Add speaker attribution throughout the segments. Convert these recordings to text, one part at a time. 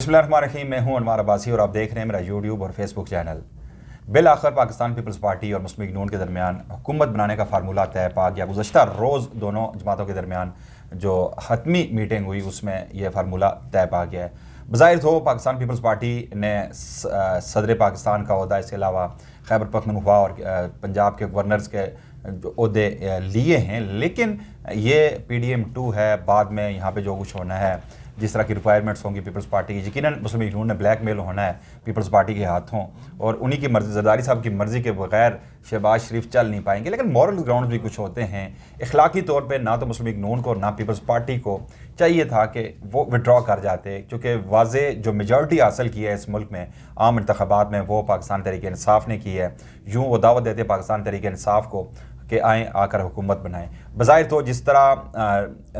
Speaker 1: بسم اللہ الرحمن الرحیم، میں ہوں انوار عباسی اور آپ دیکھ رہے ہیں میرا یوٹیوب اور فیس بک چینل۔ بالآخر پاکستان پیپلز پارٹی اور مسلم لیگ نون کے درمیان حکومت بنانے کا فارمولہ طے پا گیا۔ گزشتہ روز دونوں جماعتوں کے درمیان جو حتمی میٹنگ ہوئی اس میں یہ فارمولہ طے پا گیا ہے۔ بظاہر تو پاکستان پیپلز پارٹی نے صدر پاکستان کا عہدہ، اس کے علاوہ خیبر پختونخوا اور پنجاب کے گورنرز کے جو عہدے لیے ہیں، لیکن یہ PDM2 ہے۔ بعد میں یہاں پہ جو کچھ ہونا ہے، جس طرح کی ریکوائرمنٹس ہوں گی پیپلز پارٹی کی، یقیناً مسلم لیگ نون نے بلیک میل ہونا ہے پیپلز پارٹی کے ہاتھوں، اور انہی کی مرضی، زرداری صاحب کی مرضی کے بغیر شہباز شریف چل نہیں پائیں گے۔ لیکن مورل گراؤنڈ بھی کچھ ہوتے ہیں۔ اخلاقی طور پہ نہ تو مسلم لیگ نون کو نہ پیپلز پارٹی کو چاہیے تھا کہ وہ وڈرا کر جاتے، کیونکہ واضح جو میجورٹی حاصل کی ہے اس ملک میں عام انتخابات میں وہ پاکستان تحریک انصاف نے کی ہے۔ یوں وہ دعوت دیتے پاکستان تحریک انصاف کو کہ آئیں آ کر حکومت بنائیں۔ بظاہر تو جس طرح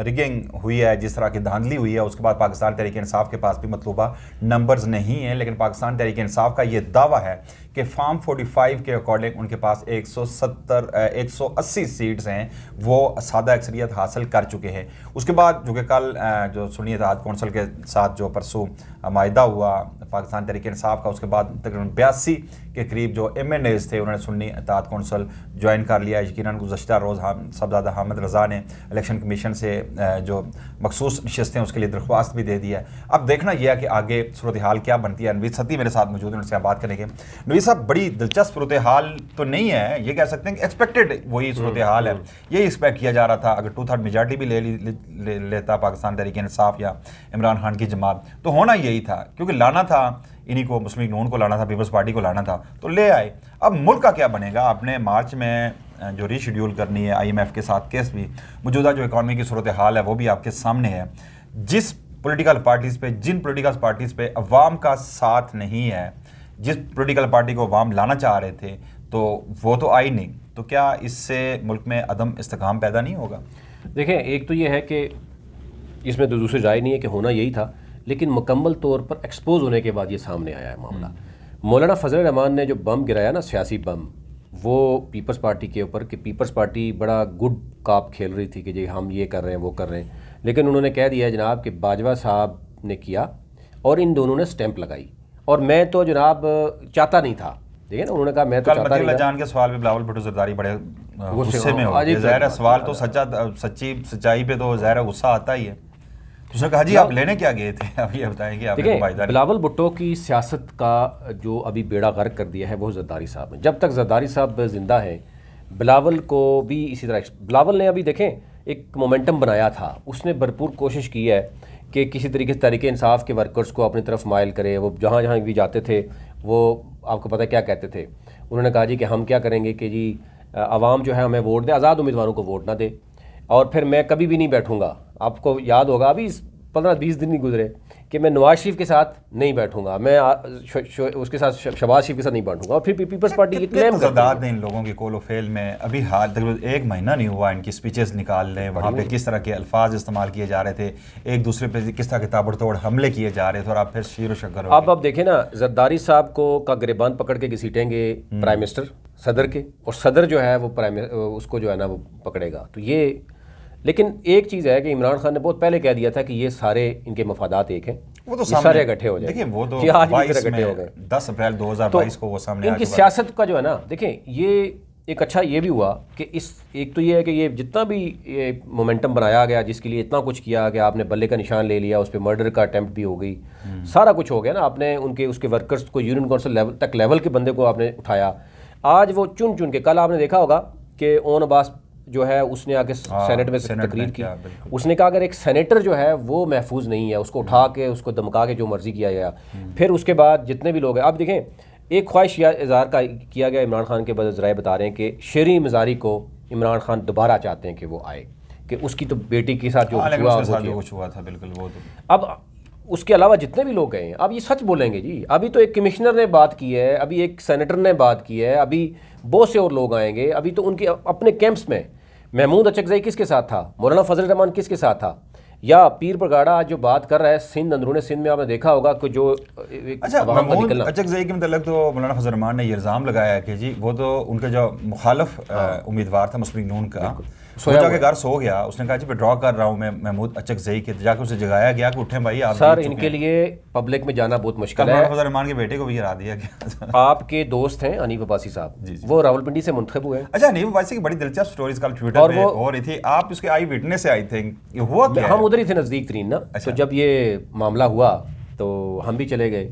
Speaker 1: ریگنگ ہوئی ہے، جس طرح کی دھاندلی ہوئی ہے، اس کے بعد پاکستان تحریک انصاف کے پاس بھی مطلوبہ نمبرز نہیں ہیں، لیکن پاکستان تحریک انصاف کا یہ دعویٰ ہے کہ فارم 45 کے اکارڈنگ ان کے پاس 180 سیٹس ہیں، وہ سادہ اکثریت حاصل کر چکے ہیں۔ اس کے بعد جو کہ کل جو سنی اتحاد کونسل کے ساتھ جو پرسوں معاہدہ ہوا پاکستان تحریک انصاف کا، اس کے بعد تقریباً 82 کے قریب جو MNAs تھے انہوں نے سنی اتحاد کونسل جوائن کر لیا۔ یقیناً گزشتہ روز صاحبزادہ حامد رضا نے الیکشن کمیشن سے جو مخصوص نشستیں اس کے لیے درخواست بھی دے دی ہے۔ اب دیکھنا یہ ہے کہ آگے صورتحال کیا بنتی ہے۔ نوید ستی میرے ساتھ موجود ہیں، ان سے ہم بات کریں گے۔ نوید صاحب، بڑی دلچسپ صورتحال تو نہیں ہے، یہ کہہ سکتے ہیں کہ ایکسپیکٹڈ وہی صورتحال ہے، یہی ایکسپیکٹ کیا جا رہا تھا۔ اگر 2/3 میجارٹی بھی لے لیتا پاکستان تحریک انصاف یا عمران خان کی جماعت تو ہونا یہی تھا، کیونکہ لانا تھا انہی کو، مسلم لیگ نون کو لانا تھا، پیپلز پارٹی کو لانا تھا، تو لے آئے۔ اب ملک کا کیا بنے گا؟ آپ نے مارچ میں جو ری شیڈیول کرنی ہے IMF کے ساتھ کیس بھی، موجودہ جو اکانومی کی صورتحال ہے وہ بھی آپ کے سامنے ہے۔ جس پولیٹیکل پارٹیز پہ، جن پولیٹیکل پارٹیز پہ عوام کا ساتھ نہیں ہے، جس پولیٹیکل پارٹی کو عوام لانا چاہ رہے تھے تو وہ تو آئی نہیں، تو کیا اس سے ملک میں عدم استحکام پیدا نہیں ہوگا؟
Speaker 2: دیکھیں، ایک تو یہ ہے کہ اس میں تو دوسری رائے نہیں ہے کہ ہونا یہی تھا، لیکن مکمل طور پر ایکسپوز ہونے کے بعد یہ سامنے آیا ہے معاملہ۔ مولانا فضل الرحمان نے جو بم گرایا نا، سیاسی بم، وہ پیپلز پارٹی کے اوپر، کہ پیپلز پارٹی بڑا گڈ کاپ کھیل رہی تھی کہ جی ہم یہ کر رہے ہیں وہ کر رہے ہیں، لیکن انہوں نے کہہ دیا ہے جناب کہ باجوہ صاحب نے کیا اور ان دونوں نے سٹیمپ لگائی، اور میں تو جناب چاہتا نہیں تھا۔ دیکھیں نا، انہوں نے کہا میں تو چاہتا نہیں تھا۔
Speaker 1: جان کے سوال پہ بلاول بھٹو زرداری بڑے غصے میں ہو گئے۔ ظاہر ہے سوال تو سچائی پہ تو ظاہر غصہ آتا ہی ہے۔ اس نے کہا جی آپ لینے کیا گئے تھے؟ اب یہ بتائیں کہ آپ نے
Speaker 2: بلاول بھٹو کی سیاست کا جو ابھی بیڑا غرق کر دیا ہے وہ زرداری صاحب نے۔ جب تک زرداری صاحب زندہ ہیں، بلاول کو بھی اسی طرح، بلاول نے ابھی دیکھیں ایک مومنٹم بنایا تھا، اس نے بھرپور کوشش کی ہے کہ کسی طریقے سے تحریک انصاف کے ورکرز کو اپنی طرف مائل کرے۔ وہ جہاں جہاں بھی جاتے تھے وہ آپ کو پتہ کیا کہتے تھے، انہوں نے کہا جی کہ ہم کیا کریں گے کہ جی عوام جو ہے ہمیں ووٹ دے، آزاد امیدواروں کو ووٹ نہ دے، اور پھر میں کبھی بھی نہیں بیٹھوں گا۔ آپ کو یاد ہوگا ابھی 15-20 دن نہیں گزرے کہ میں نواز شریف کے ساتھ نہیں بیٹھوں گا، میں اس کے ساتھ شہباز شریف کے ساتھ نہیں بیٹھوں گا، اور پھر پیپلز پارٹی یہ کلیم کرتی ہے۔
Speaker 1: ان لوگوں کی کول و فیل میں ابھی حال تقریباً 1 مہینہ نہیں ہوا، ان کی سپیچز نکال لیں، وہاں پہ کس طرح کے الفاظ استعمال کیے جا رہے تھے، ایک دوسرے پہ کس طرح کے تابڑ توڑ حملے کیے جا رہے تھے، اور آپ پھر شیر و شکر ہو۔
Speaker 2: اب دیکھیں نا، زرداری صاحب کو کا گریبان پکڑ کے گھسیٹیں گے پرائم منسٹر صدر کے، اور صدر جو ہے وہ اس کو جو ہے نا وہ پکڑے گا، تو یہ۔ لیکن ایک چیز ہے کہ عمران خان نے بہت پہلے کہہ دیا تھا کہ یہ سارے ان کے مفادات ایک ہیں،
Speaker 1: وہ تو
Speaker 2: سارے اکٹھے ہو جائیں۔
Speaker 1: دیکھیں وہ تو
Speaker 2: آج بھی اکٹھے ہو گئے،
Speaker 1: 10 اپریل 2022 کو وہ سامنے
Speaker 2: ان کی سیاست کا جو ہے نا، دیکھیں یہ ایک اچھا یہ بھی ہوا کہ ایک تو یہ ہے کہ یہ جتنا بھی یہ مومنٹم بنایا گیا، جس کے لیے اتنا کچھ کیا کہ آپ نے بلے کا نشان لے لیا، اس پہ مرڈر کا اٹیمپٹ بھی ہو گئی، سارا کچھ ہو گیا نا، آپ نے اس کے ورکرز کو یونین کونسل لیول کے بندے کو آپ نے اٹھایا۔ آج وہ چن کے، کل آپ نے دیکھا ہوگا کہ اون عباس جو ہے اس نے آ کے سینٹ میں تقریر کی، اس نے کہا اگر ایک سینیٹر جو ہے وہ محفوظ نہیں ہے، اس کو اٹھا کے اس کو دمکا کے جو مرضی کیا گیا۔ پھر اس کے بعد جتنے بھی لوگ ہیں، اب دیکھیں ایک خواہش اظہار کا کیا گیا عمران خان کے بعد، ذرائع بتا رہے ہیں کہ شیریں مزاری کو عمران خان دوبارہ چاہتے ہیں کہ وہ آئے، کہ اس کی تو بیٹی کے ساتھ جو کچھ ہوا
Speaker 1: تھا بالکل وہ تو۔
Speaker 2: اب اس کے علاوہ جتنے بھی لوگ گئے ہیں اب یہ سچ بولیں گے جی۔ ابھی تو ایک کمشنر نے بات کی ہے، ابھی ایک سینیٹر نے بات کی ہے، ابھی بہت سے اور لوگ آئیں گے۔ ابھی تو ان کے اپنے کیمپس میں محمود اچکزئی کس کے ساتھ تھا، مولانا فضل الرحمان کس کے ساتھ تھا، یا پیر پرگاڑا آج جو بات کر رہا ہے سندھ، اندرون سندھ میں آپ نے دیکھا ہوگا کہ جو
Speaker 1: محمود اچکزئی کے متعلق تو مولانا فضل الرحمان نے یہ الزام لگایا ہے کہ جی وہ تو ان کا جو مخالف امیدوار تھا مسلم لیگ نون کا، وہ جا کے گھر سو گیا, اس نے کہا جی وڈرا کر رہا ہوں میں محمود اچکزئی کے, جا کے اسے جگایا گیا کہ اٹھیں بھائی آپ.
Speaker 2: سر ان کے لیے پبلک میں جانا بہت مشکل ہے.
Speaker 1: رحمان کے بیٹے کو بھی ہرا دیا گیا.
Speaker 2: آپ کے دوست ہیں حنیف عباسی صاحب, وہ راولپنڈی سے منتخب ہوئے.
Speaker 1: اچھا, حنیف عباسی کی بڑی دلچسپ سٹوریز کل ٹویٹر پہ ہو رہی تھی, آپ اس کے آئی وٹنس سے آئی تھے, ہوا کیا؟
Speaker 2: ہم ادھر ہی تھے نزدیک ترین نا. تو جب یہ معاملہ ہوا تو ہم بھی چلے گئے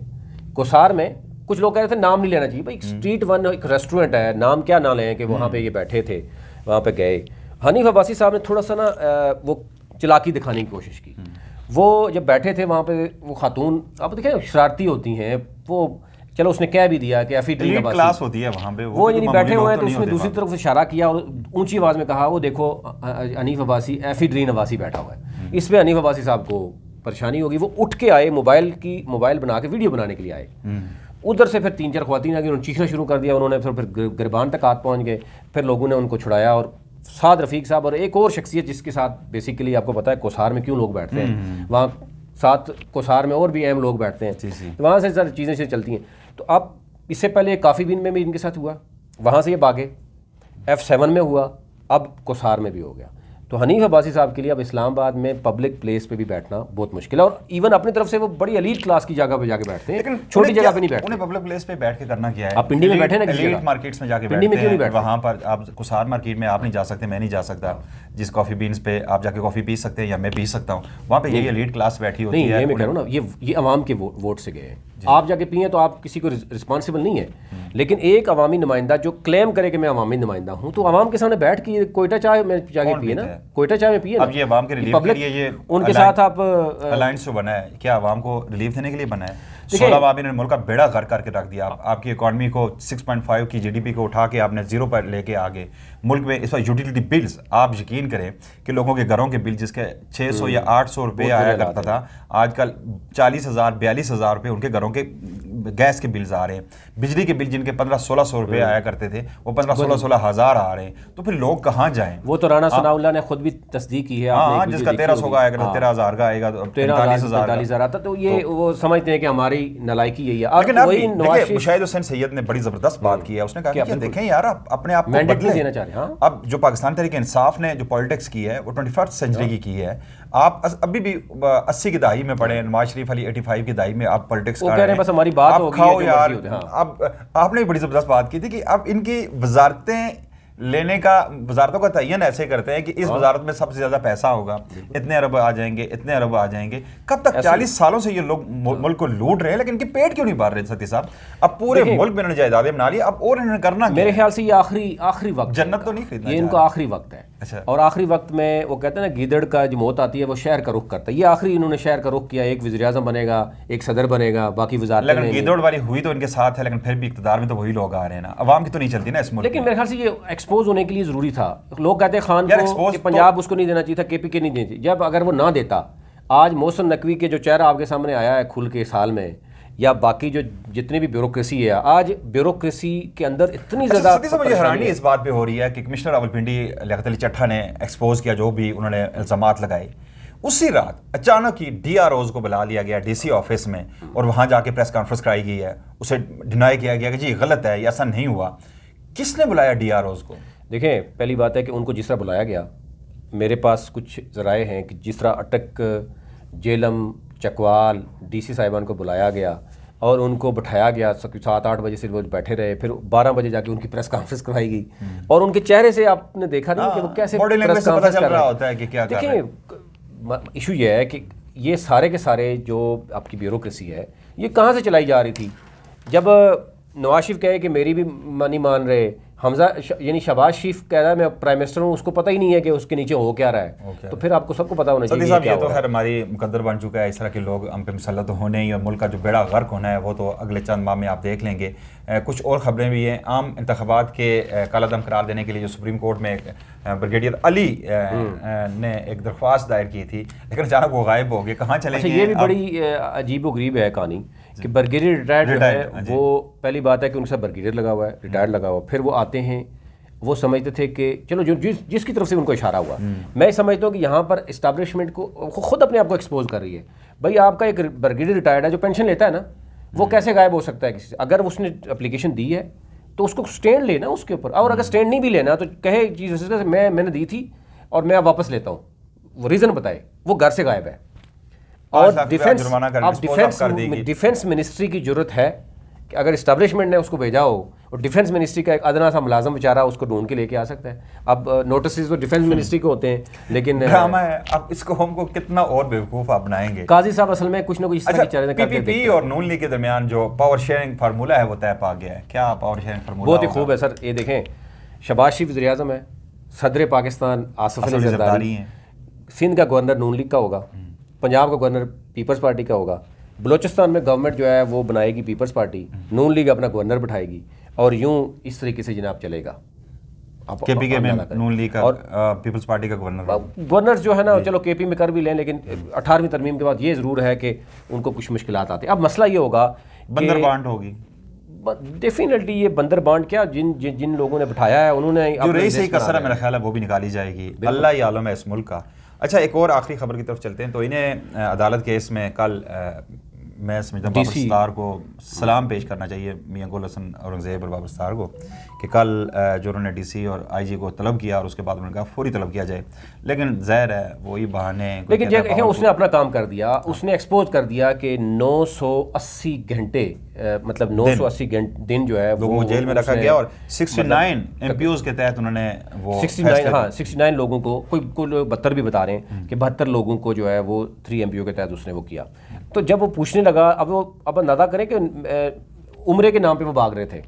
Speaker 2: کوسار میں. کچھ لوگ کہہ رہے تھے نام نہیں لینا چاہیے بھائی, اسٹریٹ ون ایک ریسٹورینٹ ہے, نام کیا نہ لیں, کہ وہاں پہ یہ بیٹھے تھے, وہاں پہ گئے. حنیف عباسی صاحب نے تھوڑا سا نا وہ چلاکی دکھانے کی کوشش کی. وہ جب بیٹھے تھے وہاں پہ, وہ خاتون آپ دیکھیں شرارتی ہوتی ہیں, وہ چلو اس نے کہہ بھی دیا کہ ایفیڈرین عباسی
Speaker 1: کلاس ہوتی ہے وہاں پہ,
Speaker 2: وہ یعنی بیٹھے ہوئے ہیں, تو اس نے دوسری طرف سے اشارہ کیا اور اونچی آواز میں کہا وہ دیکھو حنیف عباسی ایفیڈرین عباسی بیٹھا ہوا ہے. اس پہ حنیف عباسی صاحب کو پریشانی ہوگی, وہ اٹھ کے آئے, موبائل بنا کے ویڈیو بنانے کے لیے آئے. ادھر سے پھر 3-4 خواتین آ گئی, انہوں نے چیخنا شروع کر دیا, انہوں نے پھر گربان تک ہاتھ پہنچ گئے. پھر لوگوں نے ان کو چھڑایا, اور سعد رفیق صاحب اور ایک اور شخصیت جس کے ساتھ بیسیکلی آپ کو پتہ ہے کوسار میں کیوں لوگ بیٹھتے ہیں, وہاں ساتھ کوسار میں اور بھی اہم لوگ بیٹھتے ہیں, وہاں سے ساری چیزیں سے چلتی ہیں. تو اب اس سے پہلے کافی بین میں بھی ان کے ساتھ ہوا, وہاں سے یہ بھاگے, F7 میں ہوا, اب کوسار میں بھی ہو گیا. تو حنیف عباسی صاحب کے لیے اب اسلام آباد میں پبلک پلیس پہ بھی بیٹھنا بہت مشکل ہے, اور ایون اپنی طرف سے وہ بڑی ایلیٹ کلاس کی جگہ پہ جا کے بیٹھتے ہیں, لیکن چھوٹی جگہ پہ نہیں بیٹھتے.
Speaker 1: انہیں پبلک پلیس پہ بیٹھ کے کرنا کیا ہے؟
Speaker 2: آپ پنڈی میں بیٹھے نا,
Speaker 1: ایلیٹ مارکیٹس میں جا کے بیٹھتے ہیں, وہاں پر آپ کوسار مارکیٹ میں آپ نہیں جا سکتے, میں نہیں جا سکتا, جس کافی بینس پہ آپ جا کے کافی پی سکتے ہیں یا میں پی سکتا ہوں, وہاں پہ یہی ایلیٹ کلاس بیٹھی ہوتی ہے.
Speaker 2: نہیں, یہ میں کہہ رہا ہوں نا, یہ عوام کے ووٹ سے گئے ہیں. آپ جا کے پئیں تو آپ کسی کو رسپانسبل نہیں ہے, لیکن ایک عوامی نمائندہ جو کلیم کرے کہ میں عوامی نمائندہ ہوں, تو عوام کے سامنے بیٹھ کے کوئٹہ چائے میں جا کے پیے نا, کوئٹہ چائے میں پیے.
Speaker 1: اب یہ عوام کے ریلیف کے لیے یہ
Speaker 2: ان کے ساتھ آپ
Speaker 1: الائنس جو بنا ہے, کیا عوام کو ریلیف دینے کے لیے بنا ہے؟ 16 عوامی نے ملک کا بیڑا غرق کر کے رکھ دیا. آپ کی اکانومی کو 6.5 کی GDP کو اٹھا کے آپ نے 0 پر لے کے آگے. ملک میں اس وقت یوٹیلیٹی بلز, آپ یقین کریں کہ لوگوں کے گھروں کے بل جس کے 600 یا 800 روپے آیا کرتا تھا, آج کل 40,000 42,000 روپے ان کے گھروں کے گیس کے بلز آ رہے ہیں. بجلی کے بل جن کے 1500-1600 روپے آیا کرتے تھے, وہ 15-16 ہزار آ رہے ہیں. تو پھر لوگ کہاں جائیں؟
Speaker 2: وہ تو رانا ثناء اللہ نے خود بھی تصدیق کی ہے,
Speaker 1: ہاں, جس کا 1300 کا آئے گا, 13,000 کا آئے گا,
Speaker 2: 43,000 آتا. تو یہ وہ سمجھتے ہیں کہ ہماری نالائکی یہی ہے.
Speaker 1: لیکن وہی مشاہد حسین سید نے بڑی زبردست بات کی ہے, اس نے کہا کہ دیکھیں یار آپ اپنے آپ کو بدلیں. اب جو پاکستان تحریک انصاف نے جو پالیٹکس کی ہے وہ 21st سینچری کی ہے. آپ ابھی بھی 80 کی دہائی میں پڑھیں, نواز شریف علی 85 کی دہائی میں آپ پالیٹکس کر رہے ہیں,
Speaker 2: بس ہماری بات
Speaker 1: آپ کھاؤ یار. اب آپ نے بڑی زبردست بات کی تھی کہ اب ان کی وزارتیں لینے کا, وزارتوں کا تعین ایسے کرتے ہیں کہ اس وزارت میں سب سے زیادہ پیسہ ہوگا, اتنے ارب آ جائیں گے, اتنے ارب آ جائیں گے. کب تک 40 سالوں سے یہ لوگ ملک کو لوٹ رہے ہیں, لیکن ان کے پیٹ کیوں نہیں بھر رہے ستی صاحب؟ اب پورے ملک میں انہوں نے جائیدادیں بنا لی, اب اور انہوں نے کرنا
Speaker 2: میرے خیال سے یہ آخری وقت,
Speaker 1: جنت تو نہیں خریدنا,
Speaker 2: یہ ان کا آخری وقت ہے. اور آخری وقت میں وہ کہتے ہیں نا گیدڑ کا جو موت آتی ہے وہ شہر کا رخ کرتا ہے, یہ آخری انہوں نے شہر کا رخ کیا. ایک وزیر اعظم بنے گا, ایک صدر بنے گا, باقی وزارتیں.
Speaker 1: لیکن گیدڑ والی ہوئی تو ان کے ساتھ ہے, لیکن پھر بھی اقتدار میں تو وہی لوگ آ رہے ہیں نا, عوام کی تو نہیں چلتی نا اس ملک.
Speaker 2: لیکن میرے خیال سے یہ ایکسپوز ہونے کے لیے ضروری تھا. لوگ کہتے ہیں خان کو کہ پنجاب اس کو نہیں دینا چاہیے تھا, KPK نہیں دینی چاہیے. جب اگر وہ نہ دیتا, آج محسن نقوی کے جو چہرہ آپ کے سامنے آیا ہے کھل کے سال میں, یا باقی جو جتنی بھی بیوروکریسی ہے, آج بیوروکریسی کے اندر اتنی زیادہ
Speaker 1: مجھے حیرانی اس بات پہ ہو رہی ہے کہ کمشنر راولپنڈی لیاقت علی چٹھا نے ایکسپوز کیا, جو بھی انہوں نے الزامات لگائے, اسی رات اچانک ہی DROز کو بلا لیا گیا DC آفس میں, اور وہاں جا کے پریس کانفرنس کرائی گئی ہے. اسے ڈینائی کیا گیا کہ جی غلط ہے, یہ ایسا نہیں ہوا. کس نے بلایا DROز کو؟
Speaker 2: دیکھیں پہلی بات ہے کہ ان کو جس طرح بلایا گیا, میرے پاس کچھ ذرائع ہیں کہ جس طرح اٹک, جیلم, چکوال, DC صاحبان کو بلایا گیا اور ان کو بٹھایا گیا, 7-8 بجے سے وہ بیٹھے رہے, پھر 12 بجے جا کے ان کی پریس کانفرنس کرائی گئی, اور ان کے چہرے سے آپ نے دیکھا نہیں کہ وہ کیسے پریس کانفرنس کر رہا ہوتا ہے کہ کیا کر رہے ہیں. دیکھیں ایشو یہ ہے کہ یہ سارے کے سارے جو آپ کی بیوروکریسی ہے یہ کہاں سے چلائی جا رہی تھی. جب نواز شریف کہے کہ میری بھی نہیں مان رہے, حمزہ یعنی شہباز شریف کہہ رہا ہے میں پرائم منسٹر ہوں, اس کو پتہ ہی نہیں ہے کہ اس کے نیچے ہو کیا رہا ہے. تو پھر آپ کو سب کو پتہ ہونا چاہیے.
Speaker 1: صاحب یہ تو خیر ہماری مقدر بن چکا ہے, اس طرح کے لوگ ہم پہ مسلط ہونے ہی, اور ملک کا جو بیڑا غرق ہونا ہے وہ تو اگلے چند ماہ میں آپ دیکھ لیں گے. کچھ اور خبریں بھی ہیں. عام انتخابات کے کالعدم قرار دینے کے لیے جو سپریم کورٹ میں بریگیڈیئر علی نے ایک درخواست دائر کی تھی, لیکن اچانک وہ غائب ہو گئے, کہاں چلے گئے؟
Speaker 2: یہ بھی بڑی عجیب و غریب ہے کہانی کہ بریگیڈیئر ریٹائرڈ ہے وہ, پہلی بات ہے کہ ان سے بریگیڈیئر لگا ہوا ہے, ریٹائرڈ لگا ہوا, پھر وہ آتے ہیں, وہ سمجھتے تھے کہ چلو جو جس کی طرف سے ان کو اشارہ ہوا. میں سمجھتا ہوں کہ یہاں پر اسٹیبلشمنٹ کو خود اپنے آپ کو ایکسپوز کر رہی ہے. بھائی آپ کا ایک بریگیڈیئر ریٹائرڈ ہے جو پینشن لیتا ہے نا, وہ کیسے غائب ہو سکتا ہے کسی سے؟ اگر اس نے اپلیکیشن دی ہے تو اس کو سٹینڈ لینا اس کے اوپر, اور اگر سٹینڈ نہیں بھی لینا تو کہے چیز میں نے دی تھی, اور میں اب واپس لیتا ہوں, وہ ریزن بتائے, وہ گھر سے غائب ہے. اور ڈیفینس منسٹری کی ضرورت ہے کہ اگر اسٹیبلشمنٹ نے اس کو بھیجا ہو, اور ڈیفینس منسٹری کا ایک ادنا سا ملازم بیچارہ اس کو ڈھونڈ کے لے کے آ سکتا ہے. اب نوٹسز تو ڈیفینس منسٹری کے ہوتے ہیں, لیکن
Speaker 1: ڈرامہ ہے. اب اس کو ہم کو کتنا اور بیوقوف آپ بنائیں گے.
Speaker 2: قاضی صاحب اصل میں کچھ نہ کچھ اس طرح کی چیزیں
Speaker 1: پی پی پی اور نون لیگ کے درمیان جو پاور شیئرنگ فارمولا ہے وہ طے پا گیا ہے. کیا پاور شیئرنگ فارمولا
Speaker 2: بہت ہی خوب ہے سر. یہ دیکھیں, شہباز شریف وزیر اعظم ہے, صدر پاکستان آصف علی زرداری ہیں, سندھ کا گورنر نون لیگ کا ہوگا, پنجاب کا گورنر پیپلز پارٹی کا ہوگا, بلوچستان میں گورنمنٹ جو ہے وہ بنائے گی پیپلز پارٹی, نون لیگ اپنا گورنر بٹھائے گی, اور یوں اس طریقے سے جناب چلے گا.
Speaker 1: کے پی کے میں نون لیگ کا اور پیپلز پارٹی کا
Speaker 2: گورنر جو ہے نا, چلو کے پی میں کر بھی لیں, لیکن 18ویں ترمیم کے بعد یہ ضرور ہے کہ ان کو کچھ مشکلات آتی ہیں. اب مسئلہ یہ ہوگا
Speaker 1: بندر بانٹ ہوگی.
Speaker 2: ڈیفینیٹلی یہ بندر بانٹ کیا, جن لوگوں نے بٹھایا ہے انہوں نے
Speaker 1: جو رئیس کا سر ہے میرا خیال ہے وہ بھی نکالی جائے گی. اللہ ہی عالم ہے اس ملک کا. اچھا, ایک اور آخری خبر کی طرف چلتے ہیں. تو انہیں عدالت کیس میں کل میں سمجھتا ہوں بابر ستار کو سلام پیش کرنا چاہیے, میاں گل حسن اورنگزیب اور بابر ستار کو, کہ کل جو انہوں نے ڈی سی اور آئی جی کو طلب کیا اور اس کے بعد انہوں نے کہا فوری طلب کیا جائے. لیکن ظاہر ہے وہی بہانے,
Speaker 2: لیکن اس نے اپنا کام کر دیا. اس نے ایکسپوز کر دیا کہ 980 گھنٹے مطلب 980 دن جو ہے
Speaker 1: وہ جیل میں رکھا گیا, اور 69 ایم پی اوز کے تحت انہوں نے وہ
Speaker 2: 69 لوگوں کو, کوئی 72 بھی بتا رہے ہیں کہ 72 لوگوں کو جو ہے وہ 3 ایم پی او کے تحت اس نے وہ کیا. تو جب وہ پوچھنے لگا, اب اندازہ کریں کہ عمرے کے نام پہ وہ بھاگ رہے تھے,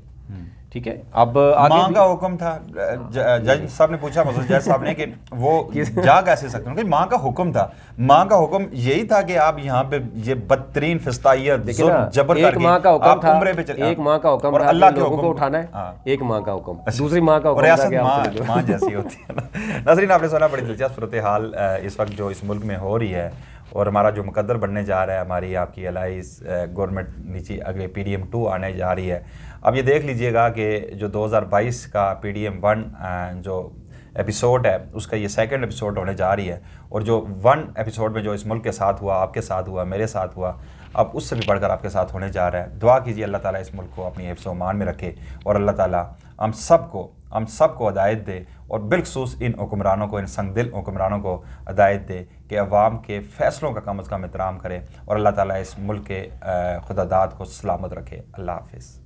Speaker 2: ٹھیک ہے. اب
Speaker 1: ماں کا حکم تھا, جج صاحب نے پوچھا, جج صاحب نے, کہ وہ جا کیسے سکتے ہیں, ماں کا حکم تھا. ماں کا حکم یہی تھا کہ آپ یہاں پہ یہ بدترین فستائیت جبر کر کے آپ عمرے پہ چلے.
Speaker 2: ایک ماں کا حکم
Speaker 1: اور
Speaker 2: تھا
Speaker 1: اللہ کے
Speaker 2: لوگوں
Speaker 1: حکم
Speaker 2: کو اٹھانا ہے, ایک ماں کا حکم, دوسری ماں کا حکم,
Speaker 1: ریاست ماں جیسی ہوتی ہے. ناظرین, آپ نے سنا بڑی دلچسپ صورتحال اس وقت جو اس ملک میں ہو رہی ہے, اور ہمارا جو مقدر بننے جا رہا ہے, ہماری آپ کی الائنس گورنمنٹ نیچے اگلے پی ڈی ایم 2 آنے جا رہی ہے. اب یہ دیکھ لیجئے گا کہ جو 2022 کا پی ڈی ایم 1 جو ایپیسوڈ ہے اس کا یہ سیکنڈ ایپیسوڈ ہونے جا رہی ہے, اور جو 1 ایپیسوڈ میں جو اس ملک کے ساتھ ہوا, آپ کے ساتھ ہوا, میرے ساتھ ہوا, اب اس سے بھی بڑھ کر آپ کے ساتھ ہونے جا رہا ہے. دعا کیجیے اللہ تعالیٰ اس ملک کو اپنی حفظ و امان میں رکھے, اور اللہ تعالیٰ ہم سب کو ہدایت دے, اور بالخصوص ان حکمرانوں کو, ان سنگ دل حکمرانوں کو ہدایت دے کہ عوام کے فیصلوں کا کم از کم احترام کرے, اور اللہ تعالیٰ اس ملک کے خداداد کو سلامت رکھے. اللہ حافظ.